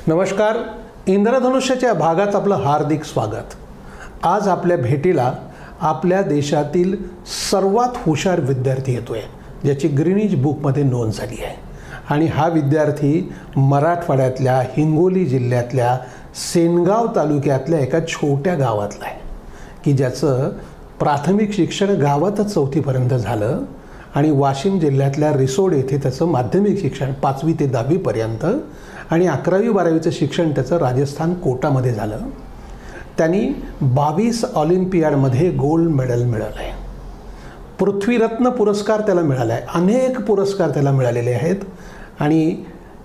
नमस्कार. इंद्रधनुष्याच्या भागात आपलं हार्दिक स्वागत. आज आपल्या भेटीला आपल्या देशातील सर्वात हुशार विद्यार्थी येतोय, ज्याची ग्रीनिच बुकमध्ये नोंद झाली आहे. आणि हा विद्यार्थी मराठवाड्यातल्या हिंगोली जिल्ह्यातल्या सेनगाव तालुक्यातल्या एका छोट्या गावातला आहे, की ज्याचं प्राथमिक शिक्षण गावातच 4थीपर्यंत झालं आणि वाशिम जिल्ह्यातल्या रिसोड येथे त्याचं माध्यमिक शिक्षण 5वी ते 10वीपर्यंत आणि 11वी-12वीचं शिक्षण त्याचं राजस्थान कोटामध्ये झालं. त्यांनी 22 ऑलिम्पियाडमध्ये गोल्ड मेडल मिळवलं आहे. पृथ्वीरत्न पुरस्कार त्याला मिळाला आहे. अनेक पुरस्कार त्याला मिळालेले आहेत आणि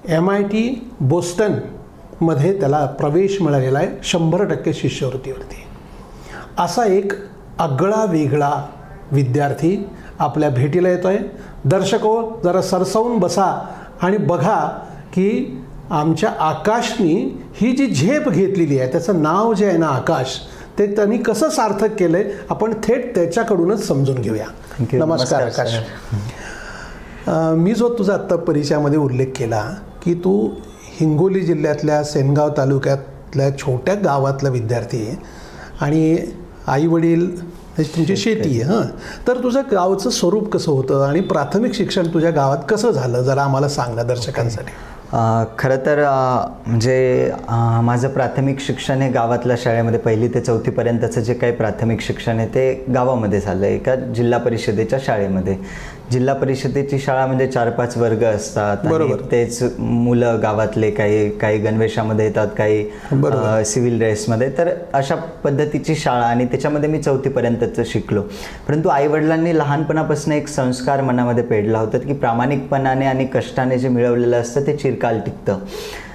MIT बोस्टनमध्ये त्याला प्रवेश मिळालेला आहे 100% शिष्यवृत्तीवरती. असा एक आगळा वेगळा विद्यार्थी आपल्या भेटीला येतो आहे. दर्शको, जरा सरसावून बसा आणि बघा की आमच्या आकाशनी ही जी झेप घेतलेली आहे, त्याचं नाव जे आहे ना आकाश, ते त्यांनी कसं सार्थक केलं आहे आपण थेट त्याच्याकडूनच समजून घेऊया. नमस्कार आकाश. मी जो तुझा आत्ता परिचयामध्ये उल्लेख केला की तू हिंगोली जिल्ह्यातल्या सेनगाव तालुक्यातल्या छोट्या गावातला विद्यार्थी आहे आणि आईवडील तुमची शेती आहे. तर तुझं गावचं स्वरूप कसं होतं आणि प्राथमिक शिक्षण तुझ्या गावात कसं झालं, जरा आम्हाला सांग ना दर्शकांसाठी. खरं तर म्हणजे माझं प्राथमिक शिक्षण हे गावातल्या शाळेमध्ये 1ली ते 4थीपर्यंतचं जे काही प्राथमिक शिक्षण आहे ते गावामध्ये झालं आहे, एका जिल्हा परिषदेच्या शाळेमध्ये. जिल्हा परिषदेची शाळा म्हणजे 4-5 वर्ग असतात आणि तेच मुलं गावातले काही गणवेशामध्ये येतात, काही सिव्हिल ड्रेसमध्ये. तर अशा पद्धतीची शाळा आणि त्याच्यामध्ये मी 4थीपर्यंतच शिकलो. परंतु आईवडिलांनी लहानपणापासून एक संस्कार मनामध्ये पेडला होता की प्रामाणिकपणाने आणि कष्टाने जे मिळवलेलं असतं ते चिरकाल टिकतं.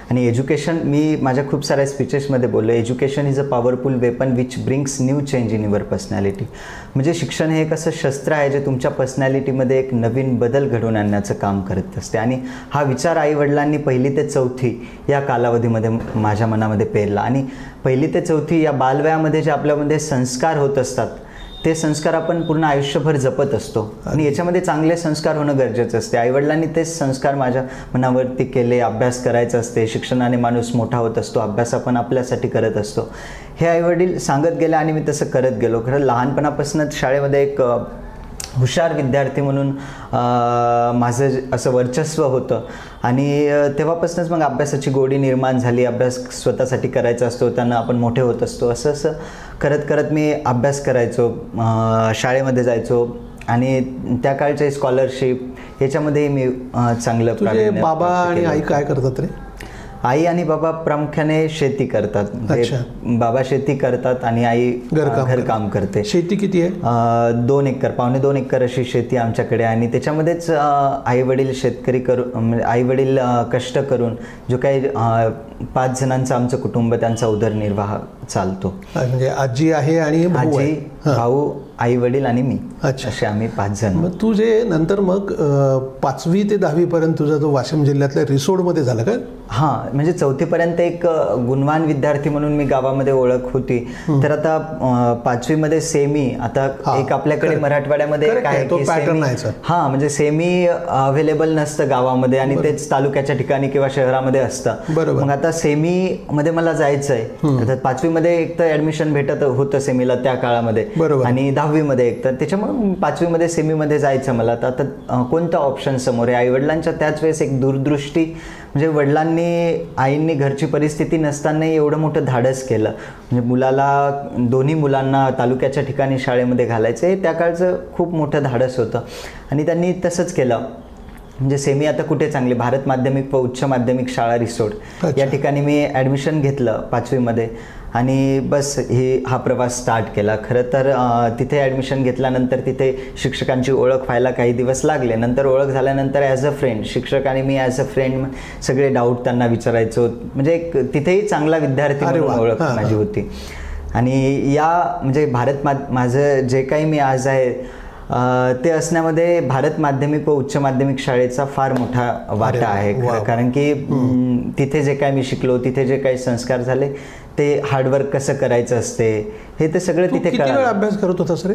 आणि एज्युकेशन, मी माझ्या खूप साऱ्या स्पीचेसमध्ये बोललो, education is a powerful weapon which brings new change in your personality. म्हणजे शिक्षण हे एक असं शस्त्र आहे जे तुमच्या पर्सनॅलिटीमध्ये एक नवीन बदल घडवून आणण्याचं काम करत असते. आणि हा विचार आईवडिलांनी 1ली ते 4थी या कालावधीमध्ये माझ्या मनामध्ये पेरला. आणि 1ली ते 4थी या बालवयामध्ये जे आपल्यामध्ये संस्कार होत असतात ते संस्कार आपण पूर्ण आयुष्यभर जपत असतो आणि याच्यामध्ये चांगले संस्कार होणं गरजेचं असते. आईवडिलांनी तेच संस्कार माझ्या मनावरती केले. अभ्यास करायचा असते, शिक्षणाने माणूस मोठा होत असतो, अभ्यास आपण आपल्यासाठी करत असतो, हे आईवडील सांगत गेले आणि मी तसं करत गेलो. खरं लहानपणापासूनच शाळेमध्ये एक हुशार विद्यार्थी म्हणून माझं असं वर्चस्व होतं आणि तेव्हापासूनच मग अभ्यासाची गोडी निर्माण झाली. अभ्यास स्वतःसाठी करायचा असतो, त्यांना आपण मोठे होत असतो, असं करत करत मी अभ्यास करायचो, शाळेमध्ये जायचो आणि त्या काळचे स्कॉलरशिप याच्यामध्ये मी चांगलं. तुझे बाबा आणि आई काय करतात रे? आई आणि बाबा प्रामुख्याने शेती करतात. बाबा शेती करतात आणि आई घरकाम करते. शेती किती आहे? 2 एकर, 2.25 एकर अशी शेती आमच्याकडे. आणि त्याच्यामध्येच आईवडील शेतकरी करून, आईवडील कष्ट करून जो काही 5 जणांचं आमचं कुटुंब, त्यांचा उदरनिर्वाह चालतो. म्हणजे आजी आहे आणि आजी, भाऊ, आई वडील आणि मी, असे आम्ही 5 जण. मग तू जे नंतर मग 5वी ते 10वीपर्यंत तुझा तो वाशिम जिल्ह्यातल्या रिसोडमध्ये झाला का? हां, म्हणजे 4थीपर्यंत एक गुणवान विद्यार्थी म्हणून मी गावामध्ये ओळख होती. तर आता 5वीमध्ये सेमी, आता एक आपल्याकडे मराठवाड्यामध्ये काय पॅटर्न आहे. हां, म्हणजे सेमी अवेलेबल नसतं गावामध्ये आणि तेच तालुक्याच्या ठिकाणी किंवा शहरामध्ये असतं. मग आता सेमीमध्ये मला जायचं आहे. आता 5वीमध्ये एक तर ऍडमिशन भेटत होतं सेमीला त्या काळामध्ये आणि 10वीमध्ये एक तर, त्याच्यामुळे 5वीमध्ये सेमीमध्ये जायचं मला. तर आता कोणता ऑप्शन समोर आहे? आईवडिलांच्या त्याच वेळेस एक दूरदृष्टी, म्हणजे वडिलांनी, आईंनी घरची परिस्थिती नसतानाही एवढं मोठं धाडस केलं. म्हणजे दोन्ही मुलांना तालुक्याच्या ठिकाणी शाळेमध्ये घालायचं, हे त्या काळचं खूप मोठं धाडस होतं आणि त्यांनी तसंच केलं. म्हणजे सेमी आता कुठे चांगली, भारत माध्यमिक व उच्च माध्यमिक शाळा रिसोड या ठिकाणी मी ॲडमिशन घेतलं 5वीमध्ये आणि बस हा प्रवास स्टार्ट केला. खरं तर तिथे ॲडमिशन घेतल्यानंतर तिथे शिक्षकांची ओळख व्हायला काही दिवस लागले. नंतर ओळख झाल्यानंतर ॲज अ फ्रेंड, शिक्षक आणि मी ॲज अ फ्रेंड सगळे डाऊट त्यांना विचारायचो. म्हणजे एक तिथेही चांगला विद्यार्थी म्हणून ओळख माझी होती. आणि या म्हणजे माझं जे काही मी आज आहे ते असण्यामध्ये भारत माध्यमिक व उच्च माध्यमिक शाळेचा फार मोठा वाटा आहे. कारण की तिथे जे काय मी शिकलो, तिथे जे काही संस्कार झाले ते हार्डवर्क कसं करायचं असते हे ते सगळं तिथे किती वेळ अभ्यास करत होतास रे?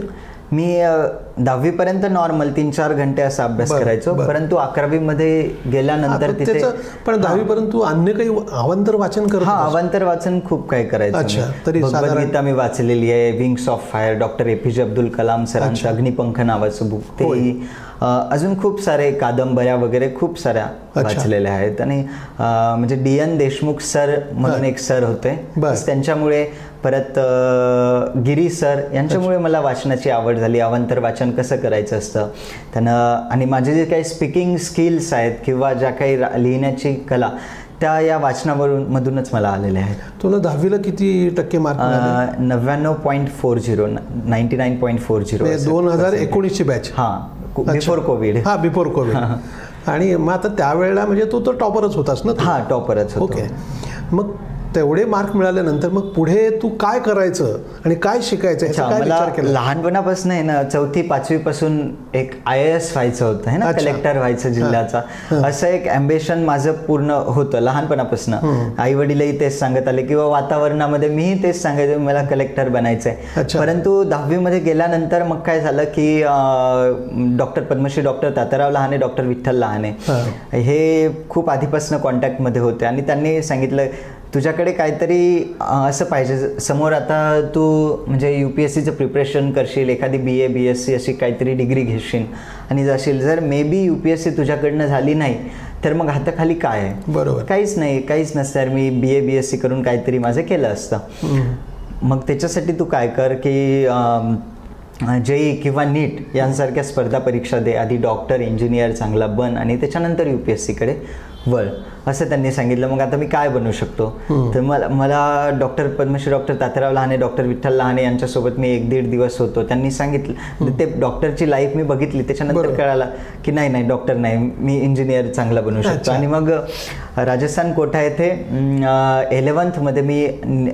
मी 10वी पर्यंत नॉर्मल 3-4 घंटे असा अभ्यास करायचो, परंतु 11वी मध्ये गेल्यानंतर तिथे पण 10वी पर्यंत तू अन्य काही अवांतर वाचन करत? हा, अवांतर वाचन खूप काही करायचं. भगवद्गीता मी वाचलेली आहे, wings of fire, doctor APJ Abdul Kalam सरांचं अग्निपंख नावाचं बुक, ते अजून खूप सारे कादंबऱ्या वगैरे खूप साऱ्या वाचलेल्या आहेत. आणि म्हणजे DN देशमुख सर म्हणून एक सर होते, त्यांच्यामुळे, परत गिरी सर यांच्यामुळे मला वाचनाची आवड झाली, अवांतर वाचन कसं करायचं असतं त्यानं. आणि माझे जे काही स्पीकिंग स्किल्स आहेत किंवा ज्या काही लिहिण्याची कला, त्या या वाचनामधूनच मला आलेल्या आहेत. तुला 10वीला किती टक्के मार्क मिळाले? 99.40, 99.40. 2019ची बॅच? हां, बिफोर कोविड. हां, बिफोर कोविड. आणि मग आता त्यावेळेला म्हणजे तू तर टॉपरच होतास ना? हां, टॉपरच होतो. ओके. मग तेवढे मार्क मिळाल्यानंतर मग पुढे तू काय करायचं आणि काय शिकायचं याचा काय विचार केला? लहानपणापासून आहे ना, 4थी-5वी पासून एक IAS व्हायचं होतं है ना, कलेक्टर व्हायचं जिल्ह्याचा, असं एक अँबिशन माझं पूर्ण होतं लहानपणापासून. आई वडीलही तेच सांगत आले किंवा वातावरणामध्ये मीही तेच सांगायचं मला कलेक्टर बनायचंय. परंतु 10वी मध्ये गेल्यानंतर मग काय झालं की doctor Padmashri doctor Tatyarao Lahane, doctor Vitthal Lahane हे खूप आधीपासून कॉन्टॅक्टमध्ये होते आणि त्यांनी सांगितलं तुझ्याकडे काहीतरी असं पाहिजे समोर, आता तू म्हणजे UPSCचं प्रिपरेशन करशील, एखादी BA BSc अशी काहीतरी डिग्री घेशील आणि जाशील, जर मे बी UPSC तुझ्याकडनं झाली नाही तर मग हाताखाली काय आहे? बरोबर, काहीच नाही, काहीच नसतं. मी BA BSc करून काहीतरी माझं केलं असतं. मग त्याच्यासाठी तू काय कर की JEE किंवा NEET यांसारख्या स्पर्धा परीक्षा दे, आधी डॉक्टर इंजिनियर चांगला बन आणि त्याच्यानंतर UPSCकडे वळ, असं त्यांनी सांगितलं. मग आता मी काय बनू शकतो? तर मला doctor Padmashri doctor Tatyarao Lahane, doctor Vitthal Lahane यांच्यासोबत मी 1-1.5 दिवस होतो. त्यांनी सांगितलं, ते डॉक्टरची लाईफ मी बघितली, त्याच्यानंतर कळालं की नाही डॉक्टर नाही, मी इंजिनियर चांगला बनू शकतो. आणि मग राजस्थान कोटा येथे 11th मध्ये मी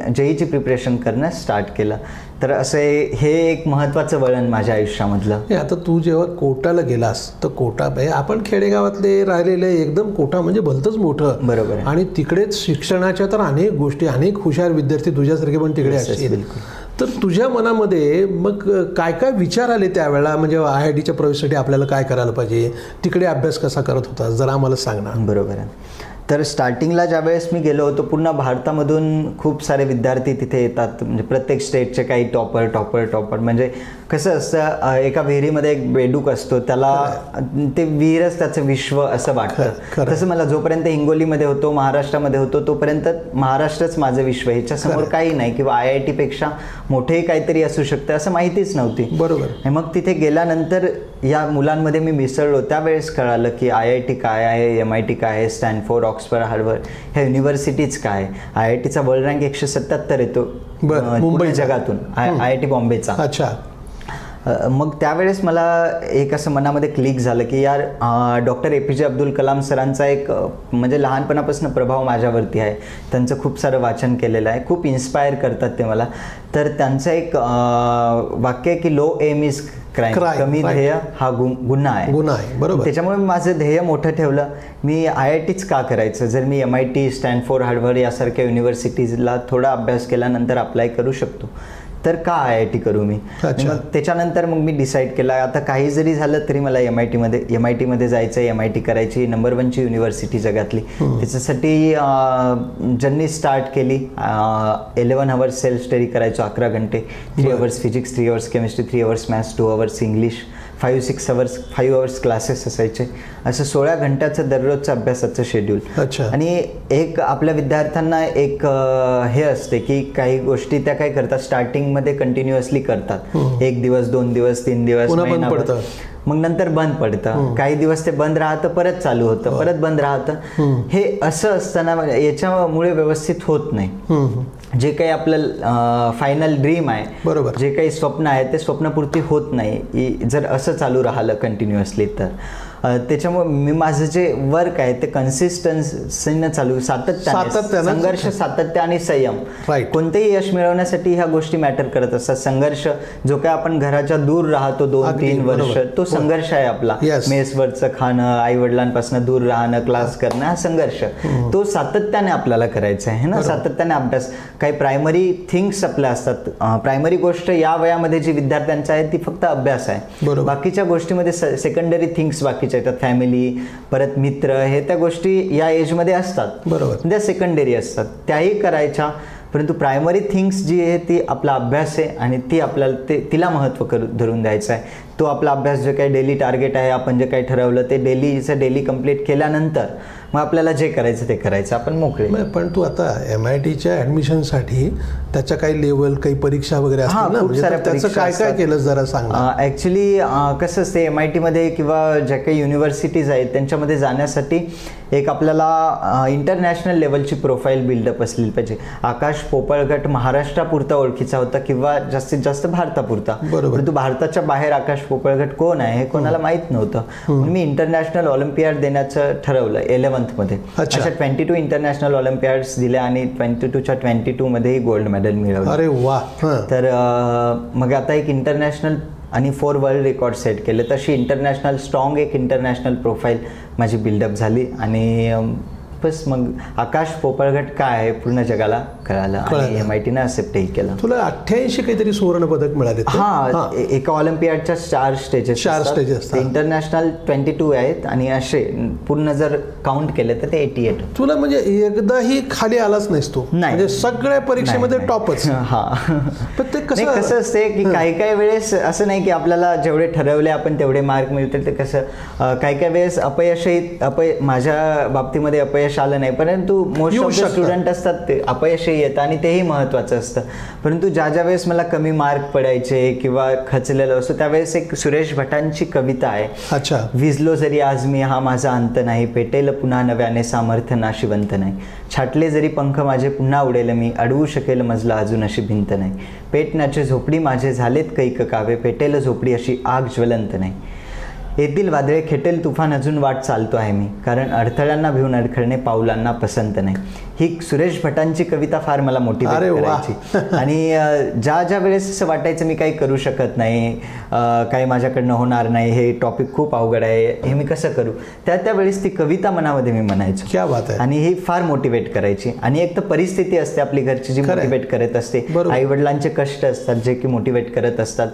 JEEची प्रिपरेशन करणं स्टार्ट केलं. तर असे हे एक महत्त्वाचं वळण माझ्या आयुष्यामधलं. आता तू जेव्हा कोटाला गेलास तर कोटा आपण खेडेगावातले राहिलेले, एकदम कोटा म्हणजे भलतंच मोठं. बरोबर. आणि तिकडेच शिक्षणाच्या तर अनेक गोष्टी, अनेक हुशार विद्यार्थी तुझ्यासारखे पण तिकडे असतील. तर तुझ्या मनामध्ये मग काय काय विचार आले त्यावेळेला? म्हणजे IITच्या प्रवेशासाठी आपल्याला काय करायला पाहिजे, तिकडे अभ्यास कसा करत होता, जरा आम्हाला सांग ना. बरोबर आहे. तर स्टार्टिंगला ज्यावेळेस मी गेलो होतो, पूर्ण भारतामधून खूप सारे विद्यार्थी तिथे येतात, म्हणजे प्रत्येक स्टेटचे काही टॉपर म्हणजे कसं असतं, एका विहिरीमध्ये एक बेडूक असतो, त्याला ते विहीरच त्याचं विश्व असं वाटतं. तसं मला जोपर्यंत हिंगोलीमध्ये होतो, महाराष्ट्रामध्ये होतो, तोपर्यंत महाराष्ट्रच माझं विश्व, ह्याच्यासमोर काही नाही, किंवा IIT पेक्षा मोठेही काहीतरी असू शकतं असं माहितीच नव्हती. बरोबर. मग तिथे गेल्यानंतर या मुलांमध्ये मी मिसळलो, त्यावेळेस कळालं की IIT काय आहे, MIT काय आहे, स्टॅनफोर्ड, ऑक्सफर्ड, हार्वर्ड ह्या युनिव्हर्सिटीज काय. IITचा वर्ल्ड रँक 177 येतो मुंबई जगातून, IIT बॉम्बेचा. अच्छा. मग त्यावेळेस मला एक असं मनामध्ये क्लिक झालं की यार, डॉक्टर APJ अब्दुल कलाम सरांचा एक म्हणजे लहानपणापासून प्रभाव माझ्यावरती आहे. त्यांचं खूप सारं वाचन केलेलं आहे, खूप इन्स्पायर करतात ते मला. तर त्यांचं एक वाक्य आहे की लो एम इज क्राईम, कमी ध्येय हा गुन्हा आहे. बरोबर. त्याच्यामुळे माझं ध्येय मोठं ठेवलं. मी IITच का करायचं, जर मी MIT, स्टॅनफोर्ड, हार्वर्ड यासारख्या युनिव्हर्सिटीजला थोडा अभ्यास केल्यानंतर अप्लाय करू शकतो, तर का IIT करू मी. मग त्याच्यानंतर मग मी डिसाईड केला, आता काही जरी झालं तरी मला MIT मध्ये जायचं आहे. MIT करायची, नंबर 1ची युनिव्हर्सिटी जगातली. त्याच्यासाठी ज्यांनी स्टार्ट केली, 11 hours सेल्फ स्टडी करायचो, 11 घंटे, 3 hours physics, 3 hours chemistry, 3 hours maths, 2 hours English, 5 hours classes असायचे. असं 16 घंट्याचं दररोजचं अभ्यासाचं शेड्यूल. आणि एक आपल्या विद्यार्थ्यांना एक हे असते की काही गोष्टी त्या काय करतात, स्टार्टिंगमध्ये कंटिन्युअसली करतात, 1 दिवस, 2 दिवस, 3 दिवस, मग नंतर बंद पडतं, काही दिवस ते बंद राहतं, परत चालू होतं, परत बंद राहतं. हे असं असताना याच्यामुळे व्यवस्थित होत नाही. जे काही आपलं फायनल ड्रीम आहे, बरोबर, जे काही स्वप्न आहे ते स्वप्नपूर्ती होत नाही जर असं चालू राहिलं कंटिन्युअसली. तर त्याच्यामुळे मी माझं जे वर्क आहे ते कन्सिस्टन्सीनं चालू, सातत्याने संघर्ष, सातत्य आणि संयम. कोणतेही यश मिळवण्यासाठी ह्या गोष्टी मॅटर करत असतात. संघर्ष जो काय आपण घराच्या दूर राहतो 2-3 वर्ष, तो संघर्ष आहे आपला. मेसवरचं खाणं, आई वडिलांपासून दूर राहणं, क्लास करणं, हा संघर्ष तो सातत्याने आपल्याला करायचा आहे ना. सातत्याने अभ्यास, काही प्रायमरी थिंग्स आपल्या असतात. प्रायमरी गोष्ट या वयामध्ये जी विद्यार्थ्यांची आहे ती फक्त अभ्यास आहे. बाकीच्या गोष्टीमध्ये सेकंडरी थिंग्स बाकीच्या येतात, फॅमिली, परत मित्र, हे त्या गोष्टी या एजमध्ये असतात. बरोबर, त्या सेकंडरी असतात, त्याही करायच्या. परंतु प्रायमरी थिंग्स जी आहे ती आपला अभ्यास आहे आणि ती आपल्याला तिला महत्त्व धरून द्यायचं आहे. तो आपला अभ्यास जे काही डेली टार्गेट आहे, आपण जे काही ठरवलं ते डेली कंप्लीट केल्यानंतर मग आपल्याला जे करायचं ते करायचं, आपण मोकळे. पण तू आता MITच्या ॲडमिशनसाठी त्याच्या काही लेवल, काही परीक्षा वगैरे असतात ना, म्हणजे त्याचं काय काय केलं जरा सांग. ॲक्च्युली कसं असते, MITमध्ये किंवा ज्या काही युनिव्हर्सिटीज आहेत त्यांच्यामध्ये जाण्यासाठी एक आपल्याला इंटरनॅशनल लेवलची प्रोफाईल बिल्डअप असली पाहिजे. आकाश पोपळगट महाराष्ट्रापुरता ओळखीचा होता किंवा जास्तीत जास्त भारतापुरता. परंतु भारताच्या बाहेर आकाश पोपळगट कोण आहे हे कोणाला माहीत नव्हतं. म्हणून मी इंटरनॅशनल ऑलिम्पियाड देण्याचं ठरवलं 11th मध्ये. अशा 22 इंटरनॅशनल ऑलिम्पियाड्स दिल्या आणि 22च्या 22 मध्येही गोल्ड मेडल मिळवलं. अरे वा. तर मग आता एक इंटरनॅशनल आणि 4 वर्ल्ड रेकॉर्ड सेट केले. तशी इंटरनॅशनल स्ट्रॉंग एक इंटरनॅशनल प्रोफाईल माझी बिल्डअप झाली आणि बस मग आकाश पोपळगट काय आहे पूर्ण जगाला कळालं आणि MITनं एक्सेप्टही केलं. तुला 88 काहीतरी सुवर्ण पदक मिळाले. हा, एका ऑलिम्पियाडच्या 4 स्टेजेस असतात. इंटरनॅशनल 22 आहेत आणि असे पूर्ण जर काउंट केले तर ते 88. तुला म्हणजे एकदाही खाली आलाच नाहीस तू, म्हणजे सगळ्या परीक्षेमध्ये टॉपच. हा, पण ते कसं असते की काही वेळेस असं नाही की आपल्याला जेवढे ठरवले आपण तेवढे मार्क मिळतील. ते कसं काही वेळेस माझ्या बाबतीमध्ये अपयश आलं नाही, परंतु मोस्ट ऑफ द स्टुडंट असतात ते अपयशही येतं आणि तेही महत्त्वाचं असतं. परंतु ज्या वेळेस मला कमी मार्क पडायचे किंवा खचलेलं असतो त्यावेळेस एक सुरेश भटांची कविता आहे. अच्छा. विझलो जरी आज मी हा माझा अंत नाही, पेटेल पुन्हा नव्याने सामर्थ्य नाशिवंत नाही. छाटले जरी पंख माझे पुन्हा उडेल मी, अडवू शकेल मजला अजून अशी भिंत नाही. पेटण्याचे झोपडी माझे झालेत कैक कावे, पेटेल झोपडी अशी आग ज्वलंत नाही. येथील वादळे खेटेल तुफान अजून वाट चालतो आहे मी, कारण अडथळ्यांना भिवून अडखळणे पाऊलांना पसंत नाही. ही सुरेश भटांची कविता फार मला मोटिवेट करायची. आणि ज्या वेळेस असं वाटायचं मी काही करू शकत नाही, काही माझ्याकडनं होणार नाही, हे टॉपिक खूप अवघड आहे, हे मी कसं करू, त्या वेळेस ती कविता मनामध्ये मी म्हणायचो. क्या बात आहे. आणि ही फार मोटिवेट करायची. आणि एक तर परिस्थिती असते आपली घरची जी मोटिवेट करत असते, आई वडिलांचे कष्ट असतात जे की मोटिवेट करत असतात.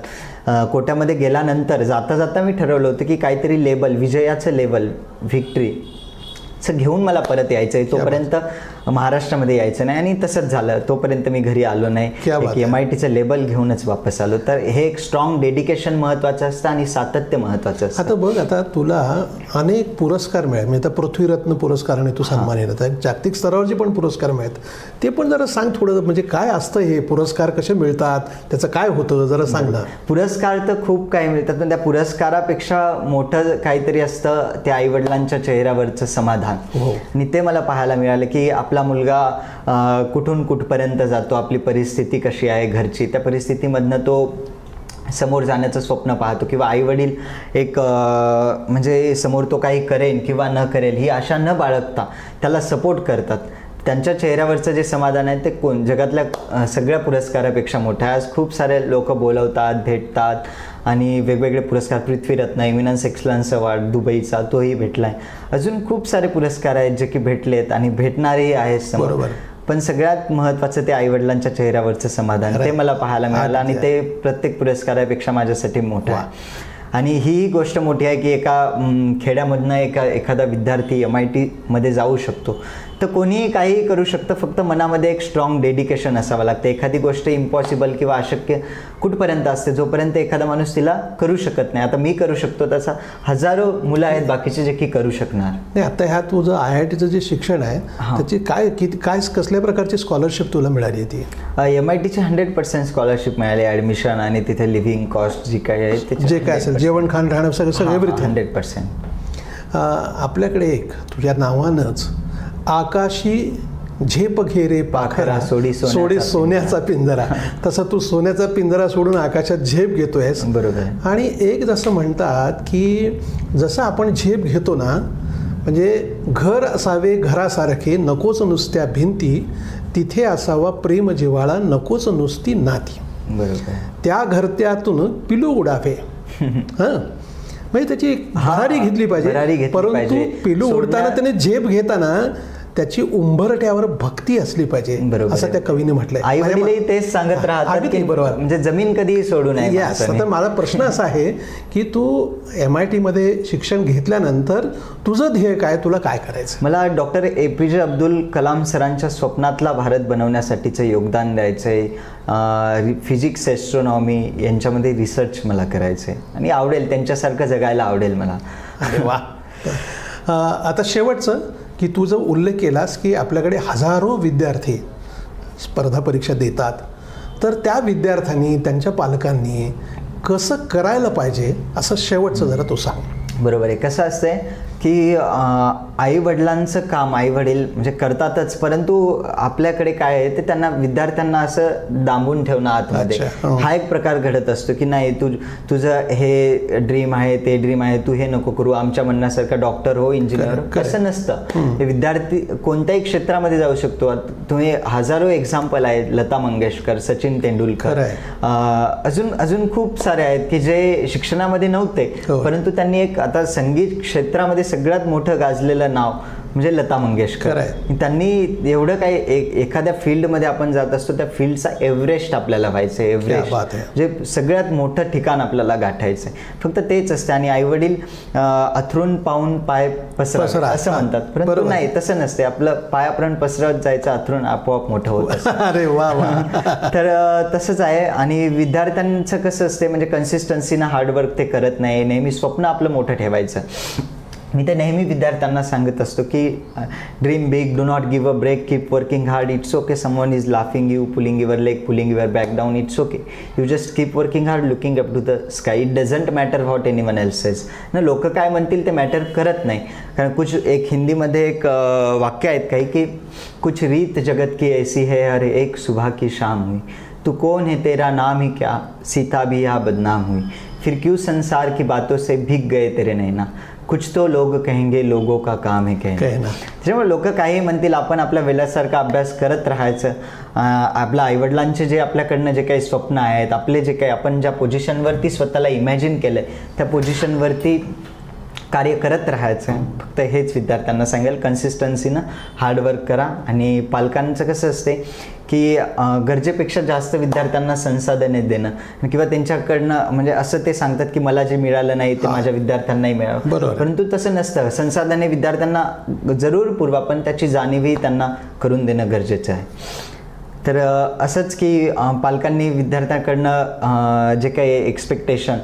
कोट्यामध्ये गेल्यानंतर जाता मी ठरवलं होतं की काहीतरी लेबल, विजयाचं लेबल, व्हिक्ट्री घेऊन मला परत यायचं आहे. तोपर्यंत महाराष्ट्रामध्ये यायचं नाही आणि तसंच झालं. तोपर्यंत मी घरी आलो नाही, MITचं लेबल घेऊनच वापस आलो. तर हे एक स्ट्रॉंग डेडिकेशन महत्त्वाचं असतं आणि सातत्य महत्त्वाचं असतं. आता बघ, आता तुला अनेक पुरस्कार मिळाले, म्हणजे आता पृथ्वीरत्न पुरस्काराने तू सन्मानित होता, जागतिक स्तरावरचे पण पुरस्कार मिळतात. ते पण जरा सांग थोडं, म्हणजे काय असतं हे पुरस्कार, कसे मिळतात, त्याचं काय होतं जरा सांग ना. पुरस्कार तर खूप काही मिळतात, पण त्या पुरस्कारापेक्षा मोठं काहीतरी असतं ते आईवडिलांच्या चेहऱ्यावरचं समाधान. आणि ते मला पाहायला मिळालं की आपला मुलगा कुठून कुठपर्यंत जातो, आपली परिस्थिती कशी आहे घरची, त्या परिस्थितीमधनं तो समोर जाण्याचं स्वप्न पाहतो किंवा आईवडील एक म्हणजे समोर तो काही करेन किंवा न करेल ही आशा न बाळगता त्याला सपोर्ट करतात. त्यांच्या चेहऱ्यावरचं जे समाधान आहे ते जगातल्या सगळ्या पुरस्कारापेक्षा मोठं आहे. आज खूप सारे लोक बोलवतात, भेटतात आणि वेगवेगळे पुरस्कार, पृथ्वीरत्न, एमिनन्स एक्सलन्स अवॉर्ड दुबईचा तोही भेटला आहे. अजून खूप सारे पुरस्कार आहेत जे की भेटलेत आणि भेटणारेही आहेत. बरोबर. पण सगळ्यात महत्त्वाचं ते आईवडिलांच्या चेहऱ्यावरचं समाधान, ते मला पाहायला मिळालं आणि ते प्रत्येक पुरस्कारापेक्षा माझ्यासाठी मोठं आहे. आणि ही गोष्ट मोठी आहे की एका खेड्यामधनं एखादा विद्यार्थी MITमध्ये जाऊ शकतो. तर कोणीही काहीही करू शकतं, फक्त मनामध्ये एक स्ट्रॉंग डेडिकेशन असावं लागतं. एखादी गोष्ट इम्पॉसिबल किंवा अशक्य कुठपर्यंत असते, जोपर्यंत एखादा माणूस तिला करू शकत नाही. आता मी करू शकतो, तसा हजारो मुलं आहेत बाकीचे जे की करू शकणार नाही. आता ह्या तुझं IITचं जे शिक्षण आहे त्याची काय कसल्या प्रकारची स्कॉलरशिप तुला मिळाली होती? MITची 100% स्कॉलरशिप मिळाली, ॲडमिशन आणि तिथे लिव्हिंग कॉस्ट जी काय आहे ते जे काय असेल, जेवण खाण राहणं सगळं एव्हरीथिंग 100%. आपल्याकडे एक तुझ्या नावानंच आकाशी झेप घे रे पाखरा सोडी सोन्याचा पिंजरा, तसं तू सोन्याचा पिंजरा सोडून आकाशात झेप घेतोयस. बरोबर. आणि एक जसं म्हणतात की जसं आपण झेप घेतो ना, म्हणजे घर असावे घरासारखे नकोच नुसत्या भिंती, तिथे असावा प्रेम जिव्हाळा नकोच नुसती नाती. बरोबर. त्या घरत्यातून पिलू उडावे. हां, म्हणजे त्याची भरारी घेतली पाहिजे, परंतु पिलू उडताना त्याने झेप घेताना त्याची उंबरठ्यावर भक्ती असली पाहिजे, असं त्या कवीने म्हटलंय. आई वडीलही तेच सांगत राहतात की बरोबर, म्हणजे जमीन कधी सोडू नये. तर माझा प्रश्न असा आहे की तू MIT मध्ये शिक्षण घेतल्यानंतर तुझं ध्येय काय, तुला काय करायचं? मला डॉक्टर APJ अब्दुल कलाम सरांच्या स्वप्नातला भारत बनवण्यासाठीचं योगदान द्यायचंय. फिजिक्स, ॲस्ट्रॉनॉमी यांच्यामध्ये रिसर्च मला करायचं आहे आणि आवडेल, त्यांच्यासारखं जगायला आवडेल मला. वा. आता शेवटचं की तू जो उल्लेख केलास की आपल्याकडे हजारो विद्यार्थी स्पर्धा परीक्षा देतात, तर त्या विद्यार्थ्यांनी त्यांच्या पालकांनी कसं करायला पाहिजे असं शेवटचं जरा तू सांग. बरोबर आहे. कसं असतंय की आई वडिलांचं काम आई वडील म्हणजे करतातच, परंतु आपल्याकडे काय आहे ते त्यांना विद्यार्थ्यांना असं दांबून ठेवणं आतमध्ये, हा एक प्रकार घडत असतो की नाही तुझं हे ड्रीम आहे, ते ड्रीम आहे, तू हे नको करू, आमच्या म्हणण्यासारखं डॉक्टर हो, इंजिनियर हो. कसं नसतं. विद्यार्थी कोणत्याही क्षेत्रामध्ये जाऊ शकतो. तुम्ही हजारो एक्झाम्पल आहेत, लता मंगेशकर, सचिन तेंडुलकर, अजून खूप सारे आहेत की जे शिक्षणामध्ये नव्हते, परंतु त्यांनी एक आता संगीत क्षेत्रामध्ये सगळ्यात मोठं गाजलेलं नाव म्हणजे लता मंगेशकर. त्यांनी एवढं काही एखाद्या फील्डमध्ये आपण जात असतो, त्या फील्डचा एव्हरेस्ट आपल्याला व्हायचं, एव्हरेस्ट म्हणजे सगळ्यात मोठं ठिकाण आपल्याला गाठायचं आहे. फक्त तेच असते. आणि आईवडील अथरून पाहून पाय पसरा असं म्हणतात, परंतु नाही, तसं नसते. आपलं पायापर्यंत पसरत जायचं, अथरून आपोआप मोठं होत असतं. अरे वा. तर तसंच आहे. आणि विद्यार्थ्यांचं कसं असते म्हणजे कन्सिस्टन्सीनं हार्डवर्क ते करत नाही, नेहमी स्वप्न आपलं मोठं ठेवायचं. मी तर नेहमी विद्यार्थ्यांना सांगत असतो की dream big, do not give a break, keep working hard, it's okay someone is laughing you, pulling your leg, pulling your back down, it's okay, you just keep working hard, looking up to the sky, it doesn't matter what anyone else says. ना लोक काय म्हणतील ते matter करत नाही. कारण एक हिंदीमध्ये एक वाक्य आहेत काही की कुछ रीत जगत की ऐसी है हर एक सुबह की शाम हुई, तू कौन है तेरा नाम ही क्या, सीता भी यहाँ बदनाम हुई, फिर क्यों संसार की बातों से भीग गए तेरे नैना, कुछ तो लोग कहेंगे लोगों का काम है कहना. त्याच्यामुळे लोक काही म्हणतील, आपण आपल्या वेळासारखा अभ्यास करत राहायचं. आपल्या आईवडिलांचे जे आपल्याकडनं जे काही स्वप्न आहेत, आपले जे काही आपण ज्या पोझिशनवरती स्वतःला इमॅजिन केलं त्या पोझिशनवरती कार्य करत राहायचं. फक्त हेच विद्यार्थ्यांना सांगेल, कन्सिस्टन्सीनं हार्डवर्क करा. आणि पालकांचं कसं असते की गरजेपेक्षा जास्त विद्यार्थ्यांना संसाधने देणं किंवा त्यांच्याकडनं म्हणजे असं ते सांगतात की मला जे मिळालं नाही ते माझ्या विद्यार्थ्यांनाही मिळालं, परंतु तसं नसतं. संसाधने विद्यार्थ्यांना जरूर पुरवा, पण त्याची जाणीवही त्यांना करून देणं गरजेचं आहे. तर असंच की पालकांनी विद्यार्थ्यांकडनं जे काही एक्सपेक्टेशन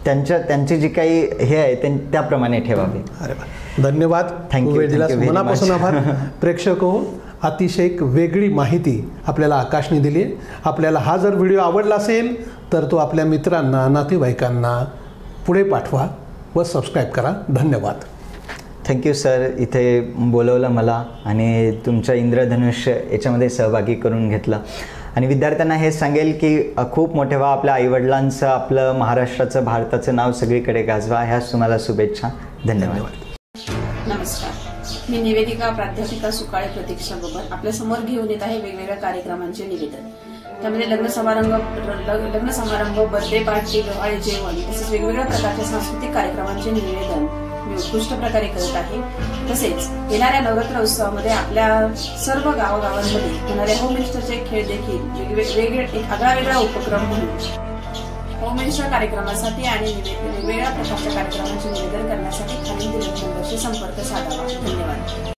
त्यांची जी काही हे आहे त्याप्रमाणे ठेवावे. अरे धन्यवाद, थँक्यू, मनापासून आभार. प्रेक्षक हो, अतिशय एक वेगळी माहिती आपल्याला आकाशने दिली. आपल्याला हा जर व्हिडिओ आवडला असेल तर तो आपल्या मित्रांना, नातेवाईकांना पुढे पाठवा व सबस्क्राईब करा. धन्यवाद. थँक्यू सर, इथे बोलवलं मला आणि तुमच्या इंद्रधनुष्य याच्यामध्ये सहभागी करून घेतलं. आणि विद्यार्थ्यांना हे सांगेल की खूप मोठे व्हा, आपल्या आईवडिलांचं, आपलं महाराष्ट्राचं, भारताचं नाव सगळीकडे गाजवा. ह्याच तुम्हाला शुभेच्छा. धन्यवाद. नमस्कार, मी निवेदिका प्राध्यापिका सुकाळे प्रतीक्षा बबर आपल्या समोर घेऊन येत आहे वेगवेगळ्या कार्यक्रमांचे निवेदन. त्यामध्ये लग्न समारंभ, बर्थडे पार्टी, डोहाळे जेवण तसेच वेगवेगळ्या प्रकारच्या सांस्कृतिक कार्यक्रमांचे निवेदन मी उत्कृष्ट प्रकारे करत आहे. तसेच येणाऱ्या नवरात्र उत्सवामध्ये आपल्या सर्व गावागावांमध्ये होणाऱ्या होम मिनिस्टरचे खेळ देखील वेगवेगळे एक आगळावेगळा उपक्रम म्हणून होम मिनिस्टर कार्यक्रमासाठी आणि वेगवेगळ्या प्रकारच्या कार्यक्रमांचे निवेदन करण्यासाठी खालील नंबरशी संपर्क साधावा. धन्यवाद.